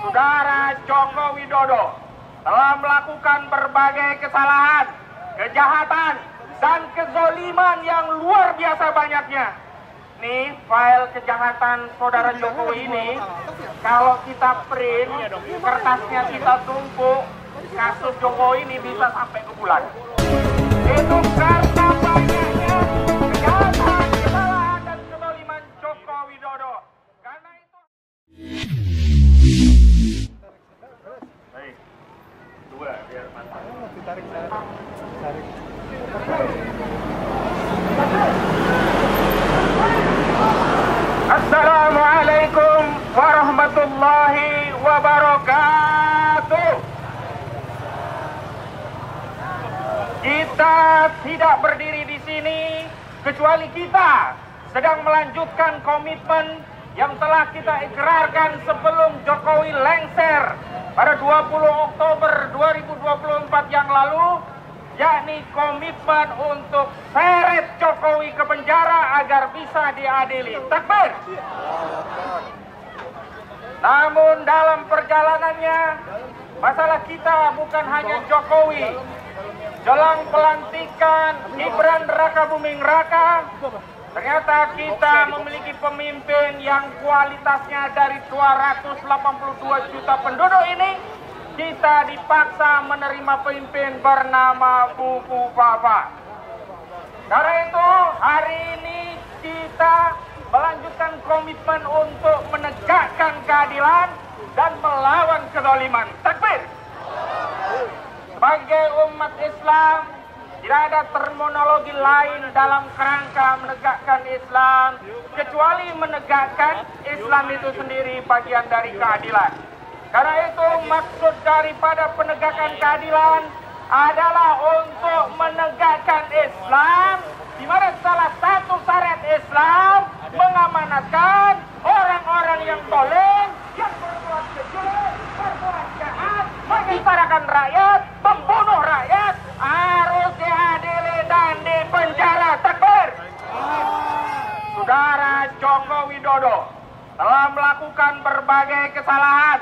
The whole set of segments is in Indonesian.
Saudara Joko Widodo telah melakukan berbagai kesalahan, kejahatan, dan kezoliman yang luar biasa banyaknya. Nih, file kejahatan saudara Jokowi ini, kalau kita print, kertasnya kita tumpuk, kasus Jokowi ini bisa sampai ke bulan. Itu karena banyaknya kejahatan, kesalahan, dan kezoliman Joko Widodo. Karena itu... Baik, dua biar mantap. Ditarik. Assalamualaikum warahmatullahi wabarakatuh. Kita tidak berdiri di sini kecuali kita sedang melanjutkan komitmen yang telah kita ikrarkan sebelum Jokowi lengser pada 20 Oktober 2024 yang lalu, yakni komitmen untuk seret Jokowi ke penjara agar bisa diadili. Takbir! Namun dalam perjalanannya, masalah kita bukan hanya Jokowi. Jelang pelantikan Gibran Raka Buming Raka, ternyata kita memiliki pemimpin yang kualitasnya dari 282 juta penduduk ini, kita dipaksa menerima pemimpin bernama Bubu Baba. Karena itu hari ini kita melanjutkan komitmen untuk menegakkan keadilan dan melawan kezaliman. Takbir! Sebagai umat Islam, tidak ada terminologi lain dalam kerangka menegakkan Islam kecuali menegakkan Islam itu sendiri bagian dari keadilan. Karena itu maksud daripada penegakan keadilan adalah untuk menegakkan Islam, di mana salah satu syarat Islam mengamanatkan orang-orang yang zalim, yang berbuat keji, berbuat jahat, menyengsarakan rakyat, membunuh rakyat, harus diadili dan dipenjara. Takbir! Saudara Joko Widodo telah melakukan berbagai kesalahan,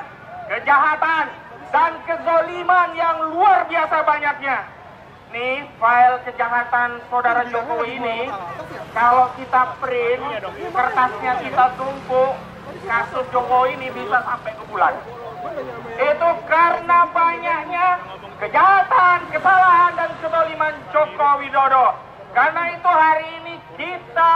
kejahatan, dan kezoliman yang luar biasa banyaknya. Nih, file kejahatan saudara Jokowi ini, kalau kita print, kertasnya kita tumpuk, kasus Jokowi ini bisa sampai ke bulan. Itu karena banyaknya kejahatan, kesalahan, dan kezoliman Joko Widodo. Karena itu hari ini kita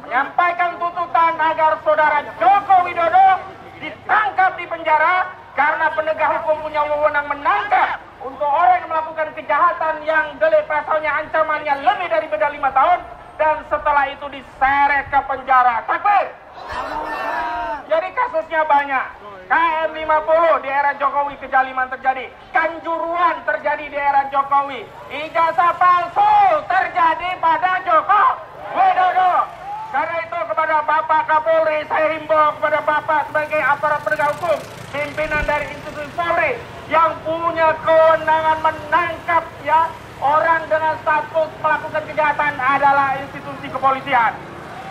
menyampaikan tuntutan agar saudara Joko Widodo ditangkap di penjara, karena penegak hukum punya wewenang menangkap untuk orang yang melakukan kejahatan yang delik pasalnya ancamannya lebih dari 5 tahun, dan setelah itu diseret ke penjara. Takbir! Jadi kasusnya banyak. KM 50 di era Jokowi kezaliman terjadi, Kanjuruhan terjadi di era Jokowi, ijazah palsu terjadi pada Joko Widodo. Karena itu kepada Bapak Kapolri saya himbau kepada Bapak sebagai aparat penegak hukum, pimpinan dari institusi Polri yang punya kewenangan menangkap orang dengan status melakukan kejahatan adalah institusi kepolisian.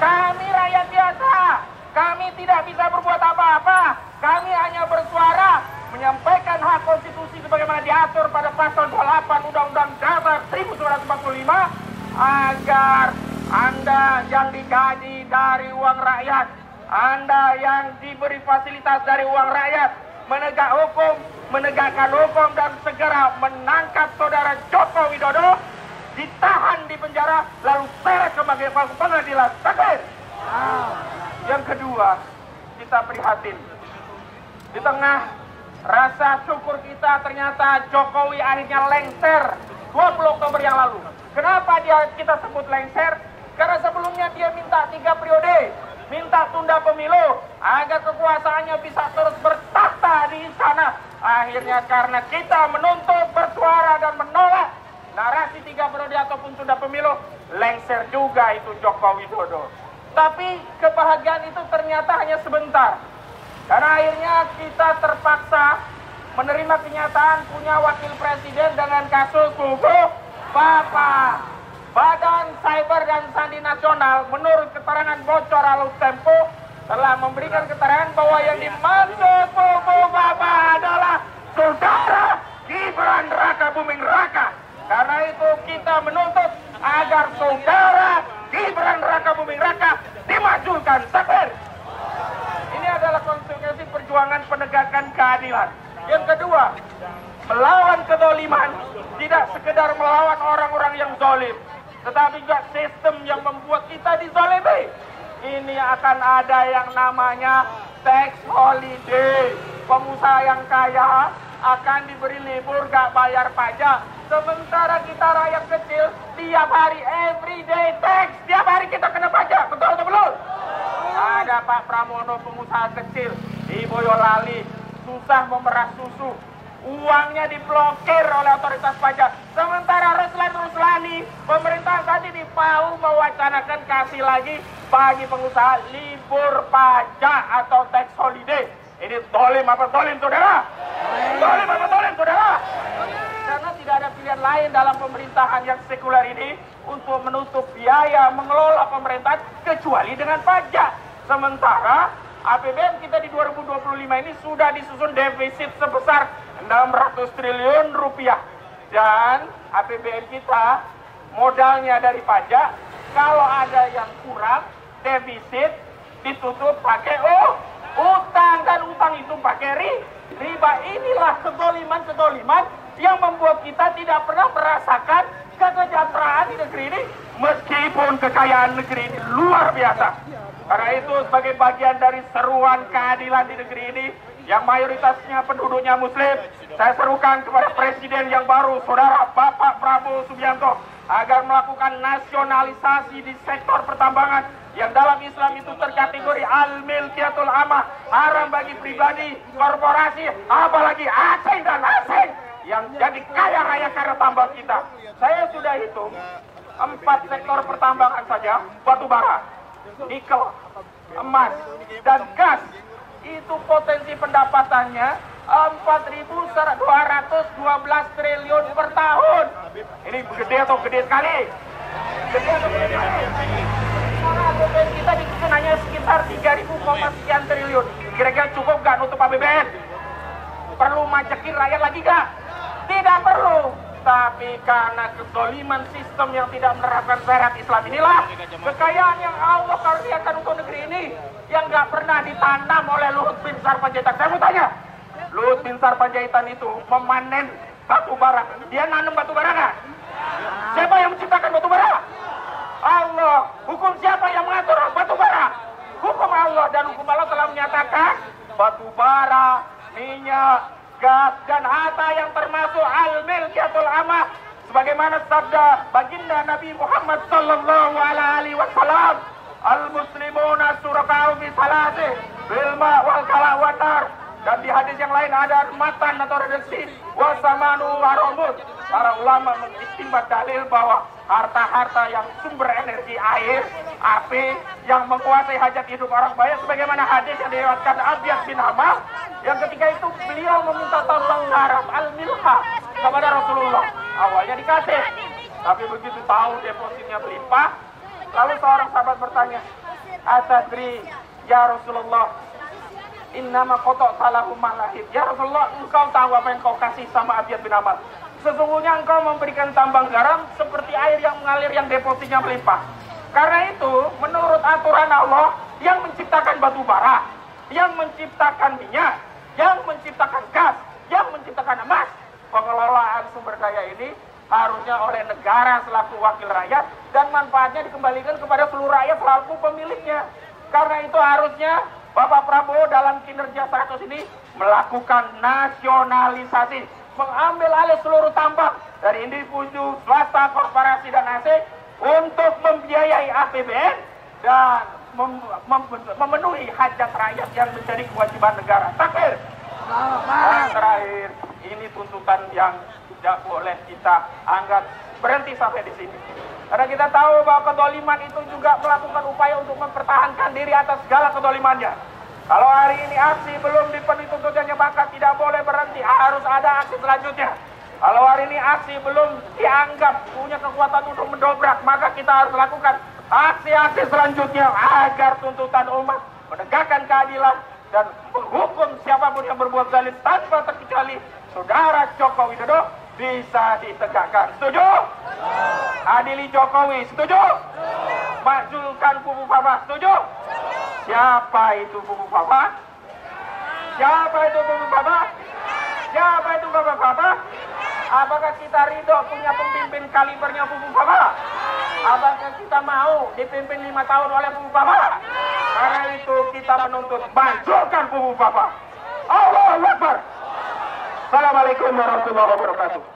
Kami rakyat biasa, kami tidak bisa berbuat apa-apa. Kami hanya bersuara menyampaikan hak konstitusi sebagaimana diatur pada pasal 28 Undang-Undang Dasar 1945 agar Anda yang digaji dari uang rakyat, Anda yang diberi fasilitas dari uang rakyat, menegak hukum, menegakkan hukum, dan segera menangkap saudara Joko Widodo, ditahan di penjara, lalu seret ke pengadilan. Takbir! Yang kedua, kita prihatin. Di tengah rasa syukur kita, ternyata Jokowi akhirnya lengser 20 Oktober yang lalu. Kenapa kita sebut lengser? Karena sebelumnya dia minta 3 periode, minta tunda pemilu agar kekuasaannya bisa terus bertahta di istana. Akhirnya karena kita menuntut, bersuara, dan menolak narasi 3 periode ataupun tunda pemilu, lengser juga itu Joko Widodo. Tapi kebahagiaan itu ternyata hanya sebentar. Karena akhirnya kita terpaksa menerima kenyataan punya wakil presiden dengan kasus Bubu Baba. Badan Cyber dan Sandi Nasional menurut keterangan bocor Alus Tempo telah memberikan keterangan bahwa yang dimaksud Bubu Baba agar saudara Gibran Raka Buming Raka dimajukan. Takbir. Ini adalah konsekuensi perjuangan penegakan keadilan. Yang kedua, melawan kezaliman tidak sekedar melawan orang-orang yang zalim, tetapi juga sistem yang membuat kita dizalimi. Ini akan ada yang namanya tax holiday. Pengusaha yang kaya akan diberi libur gak bayar pajak. Sementara kita rakyat kecil tiap hari everyday tax, tiap hari kita kena pajak. Betul atau belum? Ada Pak Pramono pengusaha kecil di Boyolali susah memeras susu, uangnya diblokir oleh otoritas pajak. Sementara Ruslan Ruslani, pemerintah tadi di PAU mewacanakan kasih lagi bagi pengusaha libur pajak atau tax holiday. Ini zalim apa zalim, saudara? Zalim apa zalim, saudara? Karena tidak ada pilihan lain dalam pemerintahan yang sekuler ini untuk menutup biaya mengelola pemerintahan kecuali dengan pajak. Sementara APBN kita di 2025 ini sudah disusun defisit sebesar 600 triliun rupiah. Dan APBN kita modalnya dari pajak, kalau ada yang kurang, defisit ditutup pakai utang, dan utang itu pakai riba. Inilah kezaliman yang membuat kita tidak pernah merasakan kesejahteraan di negeri ini, meskipun kekayaan negeri ini luar biasa. Karena itu sebagai bagian dari seruan keadilan di negeri ini yang mayoritasnya penduduknya muslim, saya serukan kepada presiden yang baru, saudara Bapak Prabowo Subianto, agar melakukan nasionalisasi di sektor pertambangan yang dalam Islam itu terkategori al-milkiyatul amah, haram bagi pribadi, korporasi, apalagi asing dan asing yang jadi kaya raya karena tambang kita. Saya sudah hitung 4 sektor pertambangan saja, batu bara, nikel, emas, dan gas, itu potensi pendapatannya 4.212 triliun per tahun. Ini gede atau gede sekali? Gede atau gede sekali? Karena APBN kita disusun hanya sekitar 3.000 sekian triliun. Kira-kira cukup gak nutup APBN? Perlu majekin rakyat lagi gak? Tidak perlu. Tapi karena kezaliman sistem yang tidak menerapkan syariat Islam inilah kekayaan yang Allah karuniakan untuk negeri ini yang gak pernah ditanam oleh Luhut bin Sarpanjaitan. Saya mau tanya, Luhut bin Sarpanjaitan itu memanen batu bara, dia nanam batu bara gak? Siapa yang menciptakan batu bara? Allah. Hukum siapa yang mengatur batu bara? Hukum Allah. Dan hukum Allah telah menyatakan batu bara, minyak, gas, dan harta yang termasuk al-milkiyatul amah, sebagaimana sabda baginda Nabi Muhammad sallallahu alaihi wasallam, al-muslimuna suraka'u bi salati bil ma wal kala wan nar. Dan di hadis yang lain ada matan atau reduksi wasamanu waromut. Para ulama mengistimbat dalil bahwa harta-harta yang sumber energi air, api, yang menguasai hajat hidup orang banyak, sebagaimana hadis yang diriwayatkan Abiyad bin Hamam, yang ketika itu beliau meminta tambang garam al-milha kepada Rasulullah. Awalnya dikasih, tapi begitu tahu depositnya berlimpah, lalu seorang sahabat bertanya, "Atadri ya Rasulullah, innama kotok salahu malahid." Ya Rasulullah, engkau tahu apa yang kau kasih sama Abiyad bin Hamam? Sesungguhnya engkau memberikan tambang garam seperti air yang mengalir yang depositnya melimpah. Karena itu, menurut aturan Allah yang menciptakan batu bara, yang menciptakan minyak, yang menciptakan gas, yang menciptakan emas, pengelolaan sumber daya ini harusnya oleh negara selaku wakil rakyat dan manfaatnya dikembalikan kepada seluruh rakyat selaku pemiliknya. Karena itu harusnya Bapak Prabowo dalam kinerja 100 ini melakukan nasionalisasi, mengambil alih seluruh tambang dari individu, swasta, korporasi, dan asing untuk membiayai APBN dan memenuhi hajat rakyat yang menjadi kewajiban negara. Takbir. Dan terakhir, ini tuntutan yang tidak boleh kita anggap berhenti sampai di sini. Karena kita tahu bahwa kezaliman itu juga melakukan upaya untuk mempertahankan diri atas segala kezalimannya. Kalau hari ini aksi belum dipenuhi tuntutannya, maka tidak boleh berhenti, harus ada aksi selanjutnya. Kalau hari ini aksi belum dianggap punya kekuatan untuk mendobrak, maka kita harus lakukan aksi-aksi selanjutnya agar tuntutan umat menegakkan keadilan dan menghukum siapapun yang berbuat zalim tanpa terkecuali saudara Joko Widodo bisa ditegakkan. Setuju? Adili Jokowi, setuju? Majukan Pupu Papa, setuju? Siapa itu Pupu Papa? Siapa itu Pupu Papa? Siapa itu Bapak Papa? Apakah kita ridho punya pemimpin kalibernya Pupu Papa? Apakah kita mau dipimpin 5 tahun oleh Pupu Papa? Karena itu kita menuntut majukan Pupu Papa. Allahu Akbar. Assalamualaikum warahmatullahi wabarakatuh.